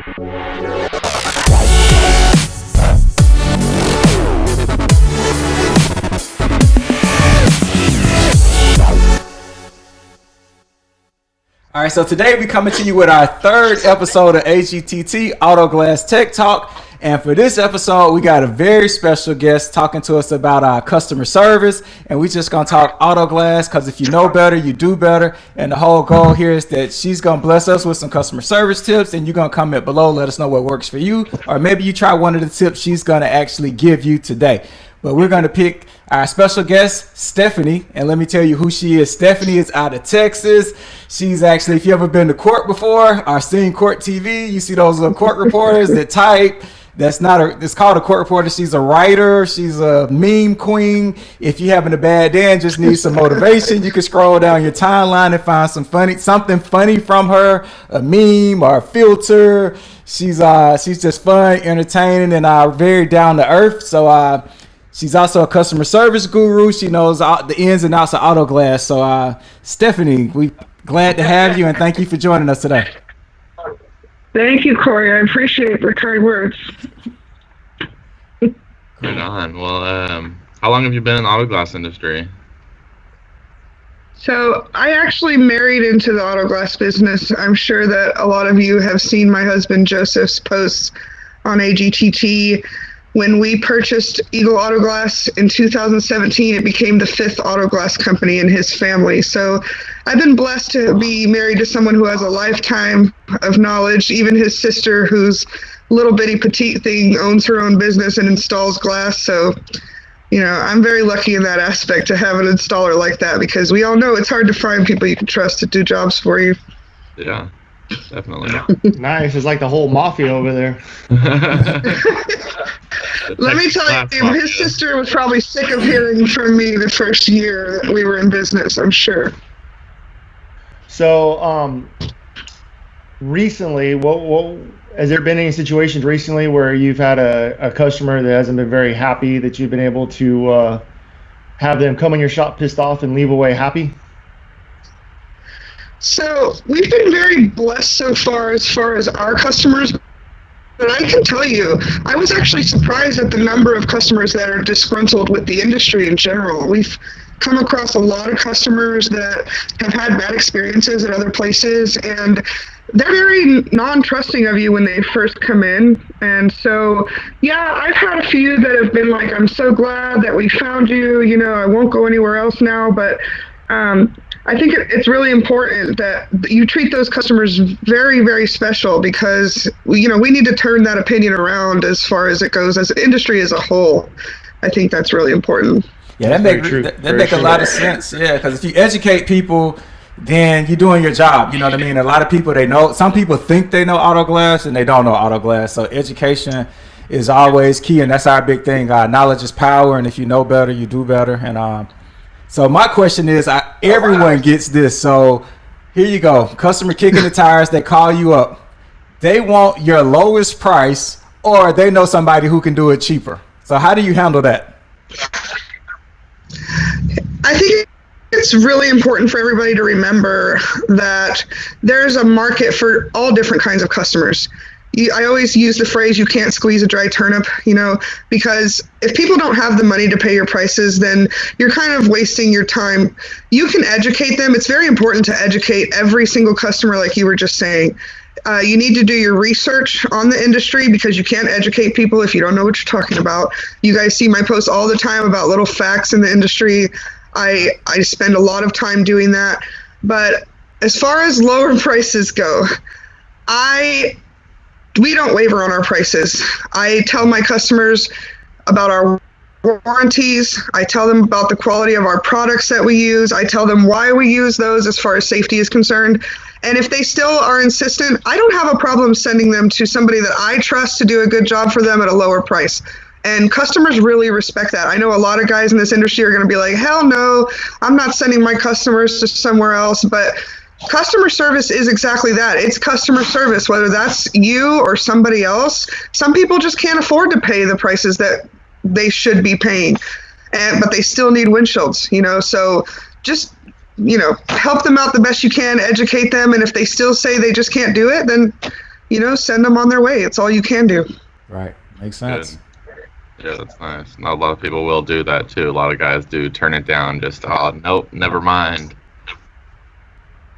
All right, so today we coming to you with our third episode of AGTT Auto Glass Tech Talk. And for this episode, we got a very special guest talking to us about our customer service. And we just going to talk auto glass because if you know better, you do better. And the whole goal here is that she's going to bless us with some customer service tips. And you're going to comment below, let us know what works for you. Or maybe you try one of the tips she's going to actually give you today. But we're going to pick our special guest, Stephanie. And let me tell you who she is. Stephanie is out of Texas. She's actually, if you ever been to court before or seen court TV, you see those little court reporters that type. It's called a court reporter. She's a writer. She's a meme queen. If you're having a bad day and just need some motivation, you can scroll down your timeline and find something funny from her, a meme or a filter. She's just fun, entertaining, and very down to earth. So she's also a customer service guru. She knows the ins and outs of auto glass. So Stephanie, we glad to have you and thank you for joining us today. Thank you, Korey. I appreciate the kind words. Right on. Well, how long have you been in the auto glass industry? So I actually married into the auto glass business. I'm sure that a lot of you have seen my husband Joseph's posts on AGTT. When we purchased Eagle Auto Glass in 2017, it became the 5th auto glass company in his family. So I've been blessed to be married to someone who has a lifetime of knowledge. Even his sister, who's little bitty petite thing, owns her own business and installs glass. So, I'm very lucky in that aspect to have an installer like that, because we all know it's hard to find people you can trust to do jobs for you. Yeah, definitely. Nice. It's like the whole mafia over there. Let me tell you, his sister was probably sick of hearing from me the first year that we were in business, I'm sure. So, recently, what has there been any situations recently where you've had a customer that hasn't been very happy that you've been able to have them come in your shop pissed off and leave away happy? So we've been very blessed so far as our customers. But I can tell you, I was actually surprised at the number of customers that are disgruntled with the industry in general. We've come across a lot of customers that have had bad experiences at other places, and they're very non-trusting of you when they first come in. And so, yeah, I've had a few that have been like, I'm so glad that we found you, I won't go anywhere else now. But I think it's really important that you treat those customers very, very special, because we need to turn that opinion around as far as it goes as an industry as a whole. I think that's really important. Yeah, that make a lot of sense. Yeah, because if you educate people, then you're doing your job. You know what I mean? A lot of people, some people think they know auto glass and they don't know auto glass. So education is always key, and that's our big thing. Knowledge is power, and if you know better, you do better. And so my question is, everyone gets this. So here you go. Customer kicking the tires, they call you up. They want your lowest price, or they know somebody who can do it cheaper. So how do you handle that? I think it's really important for everybody to remember that there's a market for all different kinds of customers. I always use the phrase, you can't squeeze a dry turnip, because if people don't have the money to pay your prices, then you're kind of wasting your time. You can educate them. It's very important to educate every single customer, like you were just saying. You need to do your research on the industry, because you can't educate people if you don't know what you're talking about. You guys see my posts all the time about little facts in the industry. I spend a lot of time doing that. But as far as lower prices go, we don't waver on our prices. I tell my customers about our warranties. I tell them about the quality of our products that we use. I tell them why we use those as far as safety is concerned. And if they still are insistent, I don't have a problem sending them to somebody that I trust to do a good job for them at a lower price. And customers really respect that. I know a lot of guys in this industry are going to be like, hell no, I'm not sending my customers to somewhere else. But customer service is exactly that. It's customer service, whether that's you or somebody else. Some people just can't afford to pay the prices that they should be paying, but they still need windshields, so just, help them out the best you can, educate them. And if they still say they just can't do it, then send them on their way. It's all you can do. Right. Makes sense. Good. Yeah, that's nice. Not a lot of people will do that too. A lot of guys do turn it down. Just nope, never mind.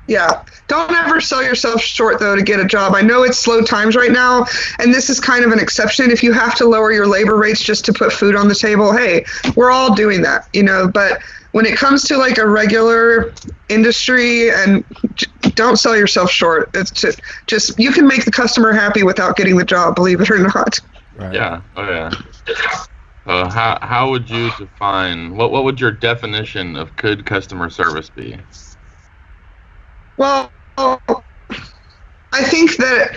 Yeah. Don't ever sell yourself short, though, to get a job. I know it's slow times right now, and this is kind of an exception. If you have to lower your labor rates just to put food on the table, hey, we're all doing that, but when it comes to like a regular industry, and don't sell yourself short. It's just you can make the customer happy without getting the job, believe it or not. Right. Yeah. Oh yeah. How would you define what would your definition of good customer service be? Well, I think that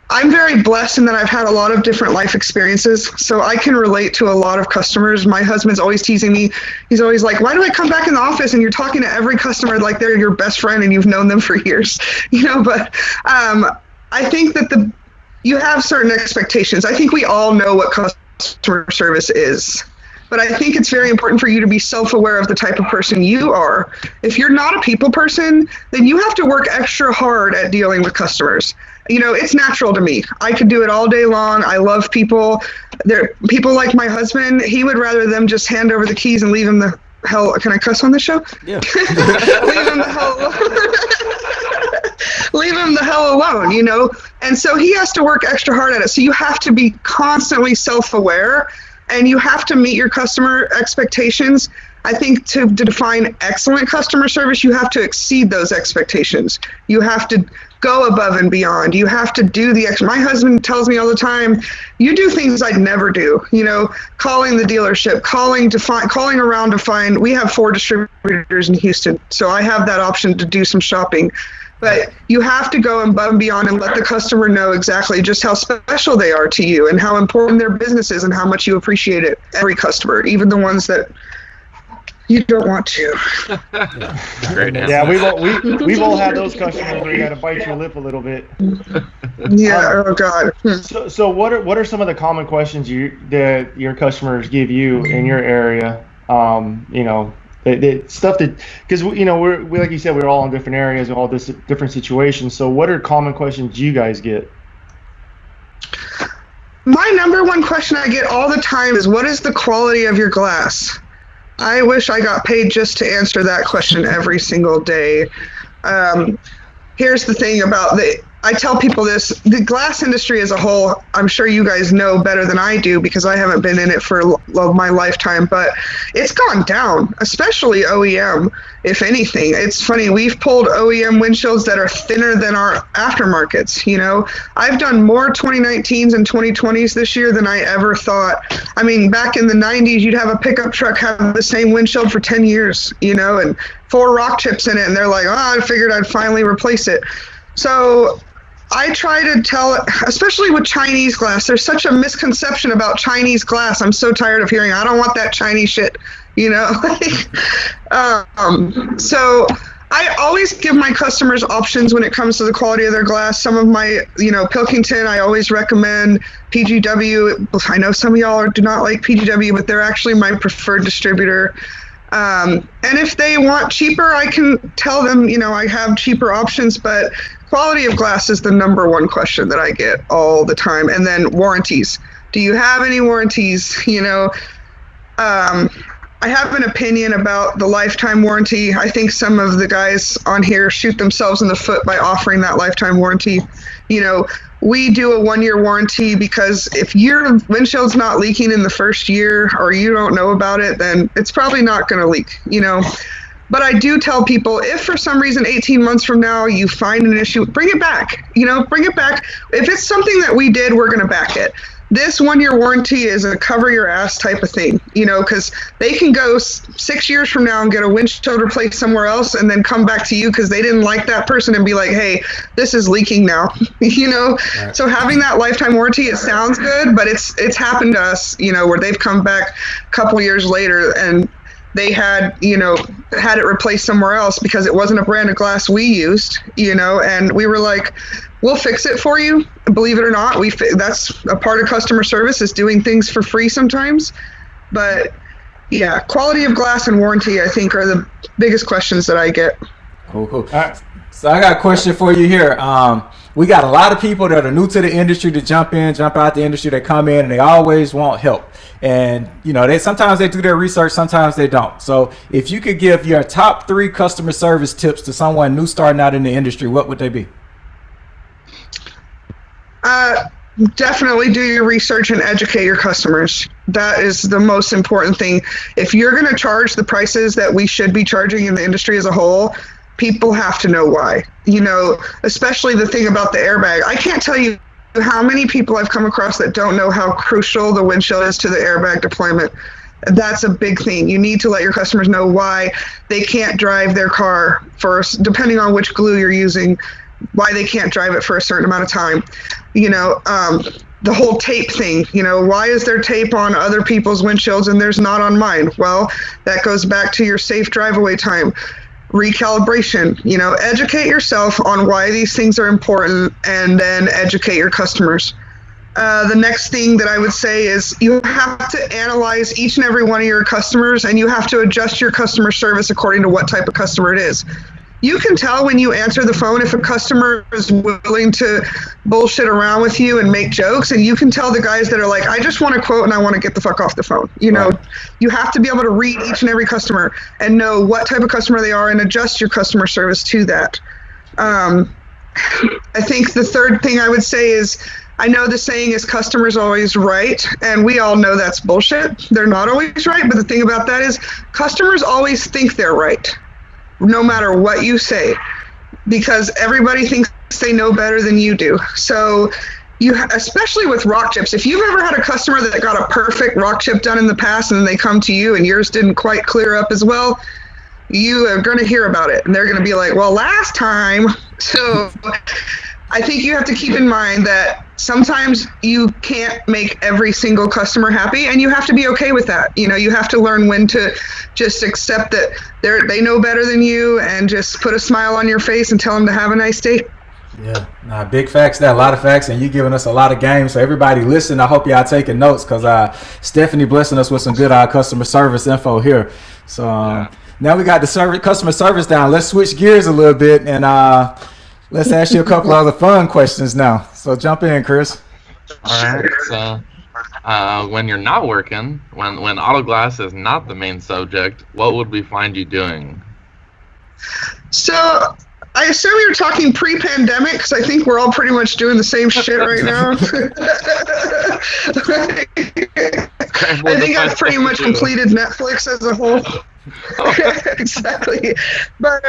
I'm very blessed in that I've had a lot of different life experiences, so I can relate to a lot of customers. My husband's always teasing me. He's always like, why do I come back in the office and you're talking to every customer like they're your best friend and you've known them for years? But I think that you have certain expectations. I think we all know what customer service is. But I think it's very important for you to be self-aware of the type of person you are. If you're not a people person, then you have to work extra hard at dealing with customers. It's natural to me. I could do it all day long. I love people. People like my husband, he would rather them just hand over the keys and leave him the hell. Can I cuss on this show? Yeah. Leave him the hell alone. Leave him the hell alone, And so he has to work extra hard at it. So you have to be constantly self-aware. And you have to meet your customer expectations. I think to define excellent customer service, you have to exceed those expectations. You have to go above and beyond. You have to do the extra. My husband tells me all the time, you do things I'd never do. Calling the dealership, calling around to find. We have 4 distributors in Houston, so I have that option to do some shopping. But you have to go above and beyond and let the customer know exactly just how special they are to you and how important their business is and how much you appreciate it. Every customer, even the ones that you don't want to. Great answer. Yeah, we've all had those customers where you got to bite your lip a little bit. Yeah. Oh God. So what are some of the common questions that your customers give you in your area? The stuff that, because we like you said, we're all in different areas, all this different situations. So what are common questions you guys get? My number one question I get all the time is, what is the quality of your glass? I wish I got paid just to answer that question every single day. Here's the thing about I tell people this, the glass industry as a whole, I'm sure you guys know better than I do because I haven't been in it for my lifetime, but it's gone down, especially OEM, if anything. It's funny, we've pulled OEM windshields that are thinner than our aftermarkets, I've done more 2019s and 2020s this year than I ever thought. I mean, back in the 90s, you'd have a pickup truck have the same windshield for 10 years, and 4 rock chips in it, and they're like, I figured I'd finally replace it. So I try to tell, especially with Chinese glass, there's such a misconception about Chinese glass. I'm so tired of hearing, I don't want that Chinese shit, So I always give my customers options when it comes to the quality of their glass. Some of my, Pilkington, I always recommend PGW. I know some of y'all do not like PGW, but they're actually my preferred distributor. And if they want cheaper, I can tell them, I have cheaper options, but quality of glass is the number one question that I get all the time. And then warranties. Do you have any warranties? I have an opinion about the lifetime warranty. I think some of the guys on here shoot themselves in the foot by offering that lifetime warranty. We do a 1-year warranty because if your windshield's not leaking in the first year or you don't know about it, then it's probably not going to leak, But I do tell people, if for some reason 18 months from now you find an issue, bring it back. Bring it back. If it's something that we did, we're going to back it. This 1-year warranty is a cover your ass type of thing, because they can go 6 years from now and get a windshield replaced somewhere else and then come back to you because they didn't like that person and be like, hey, this is leaking now, Right. So having that lifetime warranty, it sounds good, but it's happened to us, where they've come back a couple years later and they had it replaced somewhere else because it wasn't a brand of glass we used, and we were like, we'll fix it for you. Believe it or not, that's a part of customer service, is doing things for free sometimes. But yeah, quality of glass and warranty, I think, are the biggest questions that I get. Cool. So I got a question for you here. we got a lot of people that are new to the industry to jump out the industry. They come in and they always want help. And, you know, sometimes they do their research, sometimes they don't. So if you could give your top 3 customer service tips to someone new starting out in the industry, what would they be? Definitely do your research and educate your customers. That is the most important thing. If you're going to charge the prices that we should be charging in the industry as a whole, people have to know why. You know, especially the thing about the airbag. I can't tell you how many people I've come across that don't know how crucial the windshield is to the airbag deployment. That's a big thing. You need to let your customers know why they can't drive their car first, depending on which glue you're using, why they can't drive it for a certain amount of time. You know, the whole tape thing, you know, why is there tape on other people's windshields and there's not on mine? Well, that goes back to your safe drive away time. Recalibration, you know, educate yourself on why these things are important and then educate your customers. The next thing that I would say is you have to analyze each and every one of your customers, and you have to adjust your customer service according to what type of customer it is. You can tell when you answer the phone if a customer is willing to bullshit around with you and make jokes, and you can tell the guys that are like, I just want a quote and I want to get the fuck off the phone. You know, you have to be able to read each and every customer and know what type of customer they are and adjust your customer service to that. I think the third thing I would say is, I know the saying is customers always right, and we all know that's bullshit. They're not always right, but the thing about that is customers always think they're right, no matter what you say, because everybody thinks they know better than you do. So especially with rock chips, if you've ever had a customer that got a perfect rock chip done in the past and then they come to you and yours didn't quite clear up as well, you are going to hear about it and they're going to be like, well, last time. So I think you have to keep in mind that sometimes you can't make every single customer happy, and you have to be okay with that. You know, you have to learn when to just accept that they know better than you and just put a smile on your face and tell them to have a nice day. Yeah, big facts there, a lot of facts, and you giving us a lot of games. So everybody listen, I hope y'all taking notes, because Stephanie blessing us with some good customer service info here. So now we got the customer service down. Let's switch gears a little bit and let's ask you a couple other fun questions now. So jump in, Chris. All right. So when you're not working, when auto glass is not the main subject, what would we find you doing? So I assume you're talking pre-pandemic, because I think we're all pretty much doing the same shit right now. I think I've pretty much completed Netflix as a whole. Exactly. But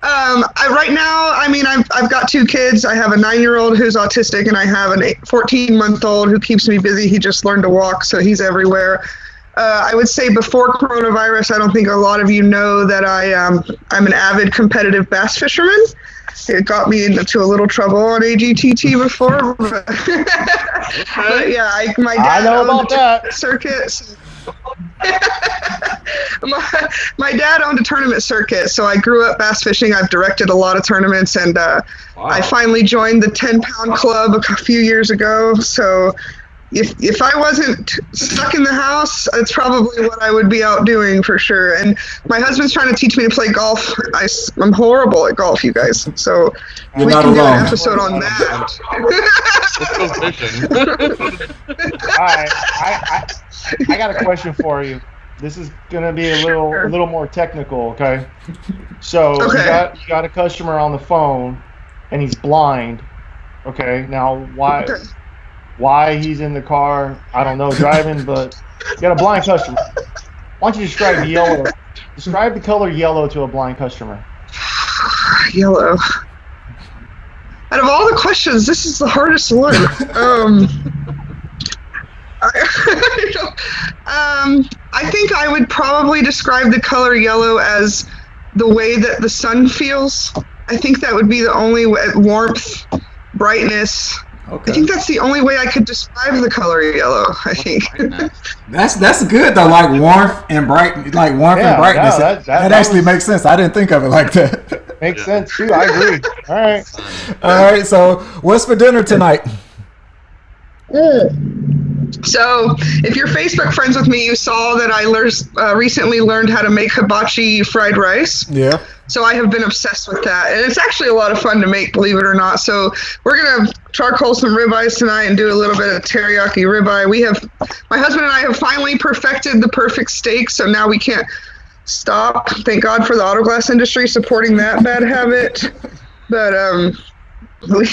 right now, I mean, I've got 2 kids. I have a 9-year-old who's autistic, and I have an 14-month-old who keeps me busy. He just learned to walk, so he's everywhere. I would say before coronavirus, I don't think a lot of you know that I'm an avid competitive bass fisherman. It got me into a little trouble on AGTT before. But yeah, my dad owned a circuit. My dad owned a tournament circuit, so I grew up bass fishing. I've directed a lot of tournaments, and I finally joined the 10-pound club a few years ago. So if I wasn't stuck in the house, it's probably what I would be out doing for sure. And my husband's trying to teach me to play golf. I'm horrible at golf, you guys. So You're we not can alone. do an episode on that. Let's go fishing. All right, I got a question for you. This is gonna be a little more technical, okay? So you got a customer on the phone, and he's blind. Okay, now why he's in the car, I don't know, driving, but you got a blind customer. Why don't you describe yellow? Describe the color yellow to a blind customer. Yellow. Out of all the questions, this is the hardest one. I think I would probably describe the color yellow as the way that the sun feels. I think that would be the only way, warmth, brightness. Okay. I think that's the only way I could describe the color yellow, I think. That's good though, like warmth and brightness. No, that actually makes sense. I didn't think of it like that. Makes sense too. I agree. All right. All right. So, what's for dinner tonight? So if you're Facebook friends with me, you saw that I recently learned how to make hibachi fried rice. Yeah. So I have been obsessed with that. And it's actually a lot of fun to make, believe it or not. So we're going to charcoal some ribeyes tonight and do a little bit of teriyaki ribeye. My husband and I have finally perfected the perfect steak. So now we can't stop. Thank God for the auto glass industry supporting that bad habit. But we're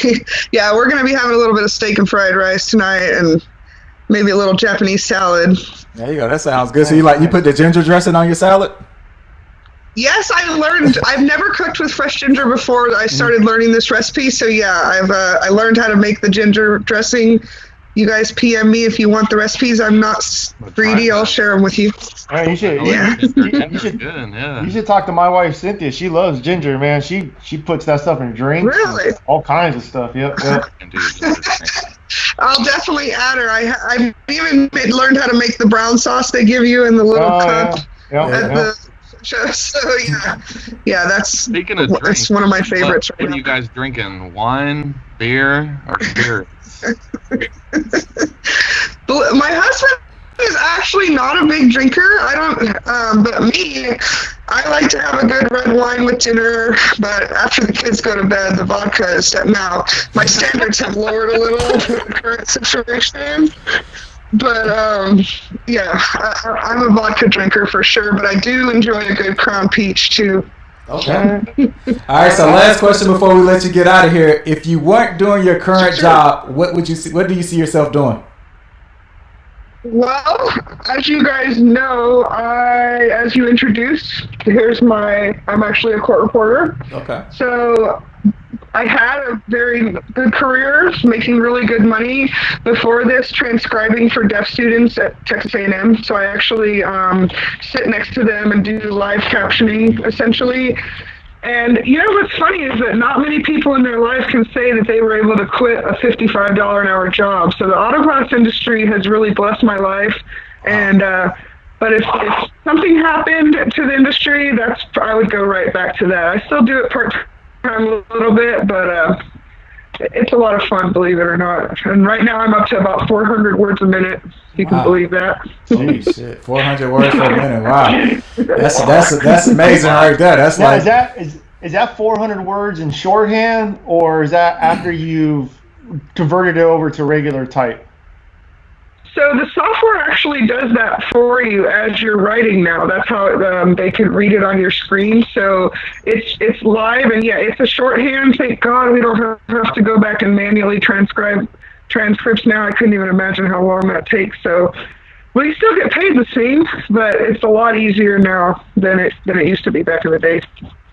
going to be having a little bit of steak and fried rice tonight, and maybe a little Japanese salad. There you go. That sounds good. So you put the ginger dressing on your salad? Yes, I learned. I've never cooked with fresh ginger before I started learning this recipe. So yeah, I learned how to make the ginger dressing. You guys PM me if you want the recipes. I'm not greedy. I'll share them with you. All right, you should. Yeah. You should talk to my wife Cynthia. She loves ginger, man. She puts that stuff in drinks. Really? All kinds of stuff. Yep. I'll definitely add her. I've even learned how to make the brown sauce they give you in the little cup. Yeah. So yeah, that's. Speaking of drinks, it's one of my favorites. What are you guys drinking? Wine, beer, or spirits? My husband is actually not a big drinker. But me, I like to have a good red wine with dinner. But after the kids go to bed, the vodka is now. My standards have lowered a little with the current situation. But I'm a vodka drinker for sure. But I do enjoy a good Crown Peach too. Okay. All right. So last question before we let you get out of here: if you weren't doing your current job, what do you see yourself doing? Well, as you guys know, as you introduced, I'm actually a court reporter. Okay. So I had a very good career, making really good money before this, transcribing for deaf students at Texas A&M. So I actually sit next to them and do live captioning, essentially. And you know what's funny is that not many people in their life can say that they were able to quit a $55 an hour job. So the auto glass industry has really blessed my life. And but if something happened to the industry, I would go right back to that. I still do it part-time a little bit, but it's a lot of fun, believe it or not. And right now I'm up to about 400 words a minute. If you can believe that. Jeez, shit, 400 words per minute. Wow, that's amazing right there. That's now, like is that 400 words in shorthand, or is that after you've converted it over to regular type? So the software actually does that for you as you're writing now. That's how they can read it on your screen. So it's live, and yeah, it's a shorthand. Thank God we don't have to go back and manually transcribe transcripts now. I couldn't even imagine how long that takes. So we still get paid the same, but it's a lot easier now than it used to be back in the day.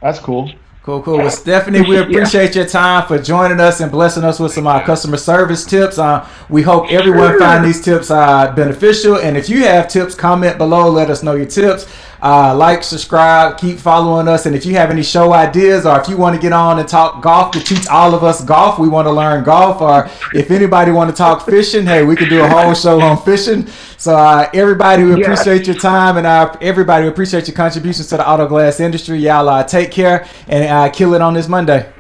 That's cool. Cool. Well, Stephanie, we appreciate your time for joining us and blessing us with some customer service tips. We hope everyone find these tips beneficial. And if you have tips, comment below. Let us know your tips. Like, subscribe, keep following us. And if you have any show ideas, or if you want to get on and talk golf to teach all of us golf, we want to learn golf. Or if anybody want to talk fishing, hey, we can do a whole show on fishing. So everybody, we appreciate your time, and everybody, we appreciate your contributions to the auto glass industry. Y'all take care and kill it on this Monday.